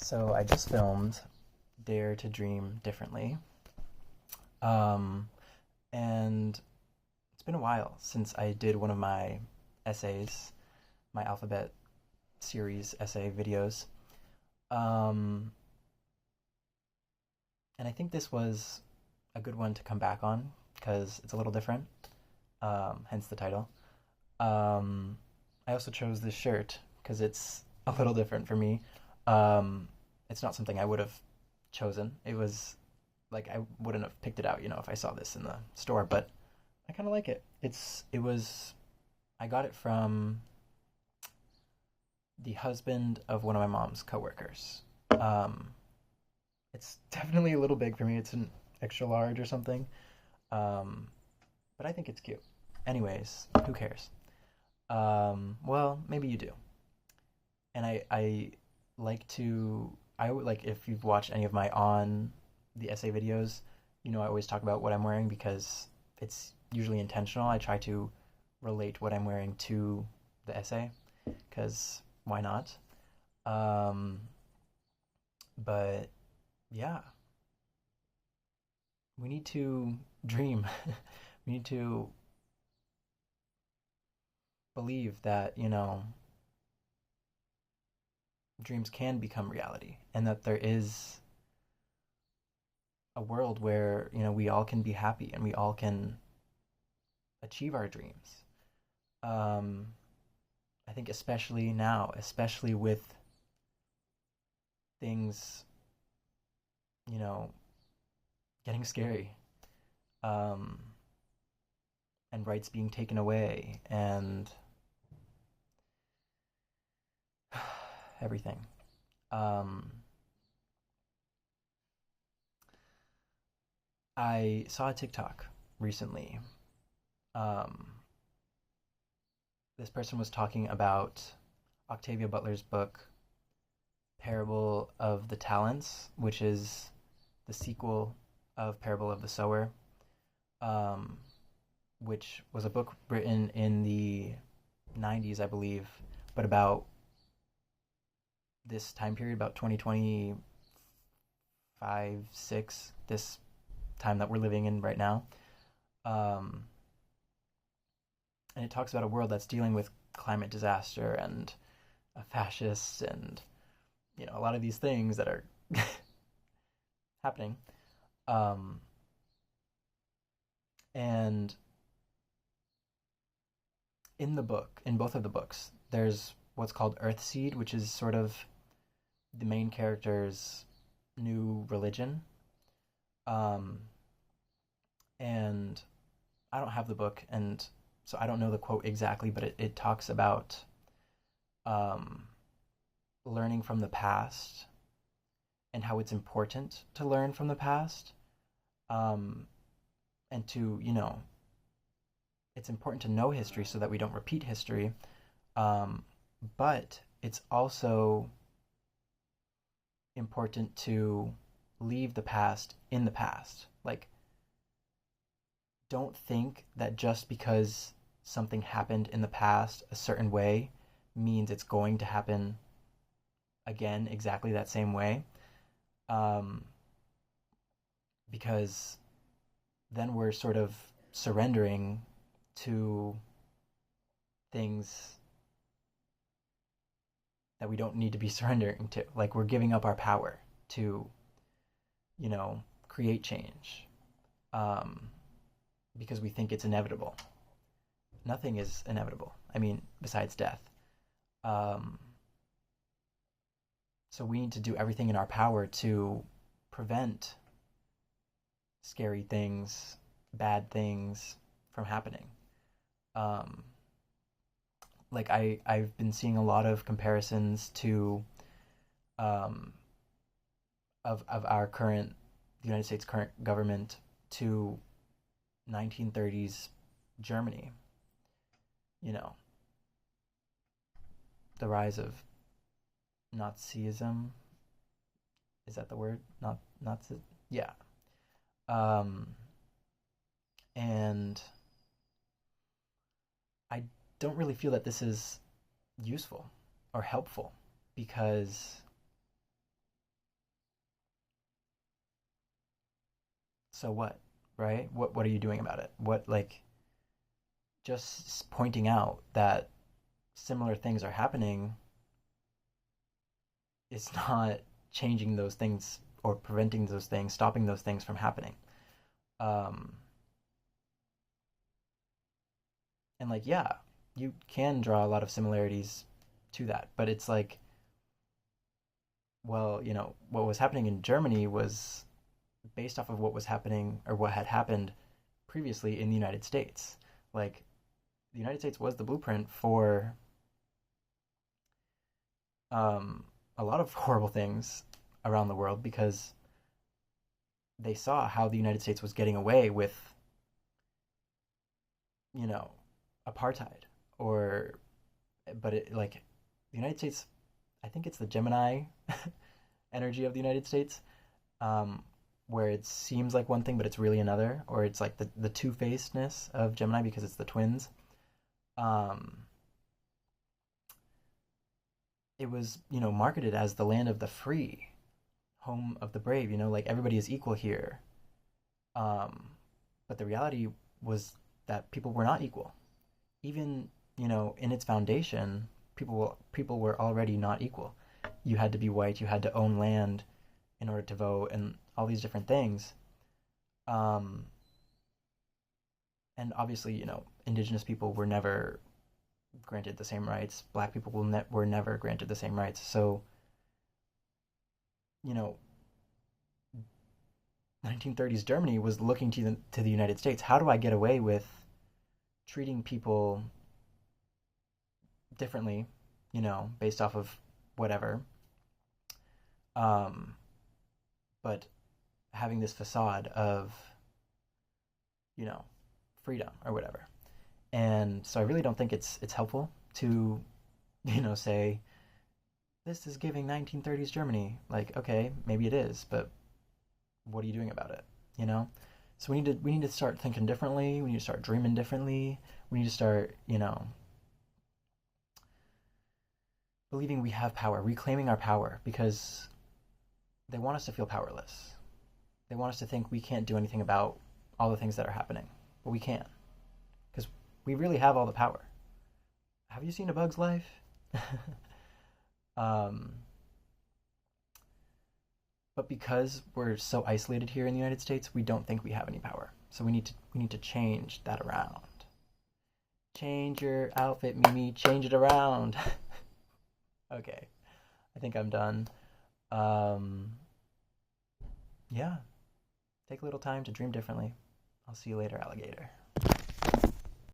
So I just filmed Dare to Dream Differently. Um, and it's been a while since I did one of my essays, my alphabet series essay videos. Um, and I think this was a good one to come back on because it's a little different, hence the title. Um, I also chose this shirt because it's a little different for me. Um, it's not something I would have chosen. It was like I wouldn't have picked it out, if I saw this in the store, but I kind of like it. It was I got it from the husband of one of my mom's coworkers. Um, it's definitely a little big for me. It's an extra large or something. Um, but I think it's cute. Anyways, who cares? Well, maybe you do. And I like to I would like if you've watched any of my on the essay videos, I always talk about what I'm wearing because it's usually intentional. I try to relate what I'm wearing to the essay because why not? Um, but yeah, we need to dream. We need to believe that, dreams can become reality and that there is a world where, we all can be happy and we all can achieve our dreams. Um, I think especially now, especially with things, you know, getting scary, um, and rights being taken away and everything. Um, I saw a TikTok recently. Um, this person was talking about Octavia Butler's book, Parable of the Talents, which is the sequel of Parable of the Sower, um, which was a book written in the 90s, I believe, but about this time period, about 2025, 6, this time that we're living in right now. Um, and it talks about a world that's dealing with climate disaster and a fascist and, a lot of these things that are happening. Um, and in the book, in both of the books, there's what's called Earthseed, which is sort of the main character's new religion. Um, and I don't have the book, and so I don't know the quote exactly, but it talks about um, learning from the past and how it's important to learn from the past, um, and to, it's important to know history so that we don't repeat history. Um, but it's also important to leave the past in the past. Like, don't think that just because something happened in the past a certain way means it's going to happen again exactly that same way. Um, because then we're sort of surrendering to things that we don't need to be surrendering to. Like we're giving up our power to, create change, um, because we think it's inevitable. Nothing is inevitable. I mean, besides death. Um, so we need to do everything in our power to prevent scary things, bad things from happening. Um, like I've been seeing a lot of comparisons to um, of our current the United States current government to 1930s Germany. You know, the rise of Nazism. Is that the word? Not Nazi. Yeah. Um, and I don't really feel that this is useful or helpful because so what, right? What are you doing about it? What, like, just pointing out that similar things are happening is not changing those things or preventing those things, stopping those things from happening. Um, and like, yeah, you can draw a lot of similarities to that, but it's like, well, what was happening in Germany was based off of what was happening or what had happened previously in the United States. Like, the United States was the blueprint for um, a lot of horrible things around the world because they saw how the United States was getting away with, you know, apartheid or, but it, like, the United States, I think it's the Gemini energy of the United States, um, where it seems like one thing but it's really another, or it's like the two-facedness of Gemini because it's the twins. Um, it was, marketed as the land of the free, home of the brave, like everybody is equal here. Um, but the reality was that people were not equal. Even, in its foundation, people were already not equal. You had to be white, you had to own land in order to vote, and all these different things. Um, and obviously, indigenous people were never granted the same rights. Black people were never granted the same rights. So, you know, 1930s Germany was looking to the United States. How do I get away with treating people differently, based off of whatever, um, but having this facade of, you know, freedom or whatever. And so I really don't think it's helpful to, say this is giving 1930s Germany. Like, okay, maybe it is, but what are you doing about it? You know? So we need to start thinking differently. We need to start dreaming differently. We need to start, believing we have power, reclaiming our power because they want us to feel powerless. They want us to think we can't do anything about all the things that are happening, but we can because we really have all the power. Have you seen A Bug's Life? um, but because we're so isolated here in the United States, we don't think we have any power. So we need to change that around. Change your outfit, Mimi. Change it around. Okay, I think I'm done. Um, yeah, take a little time to dream differently. I'll see you later, alligator.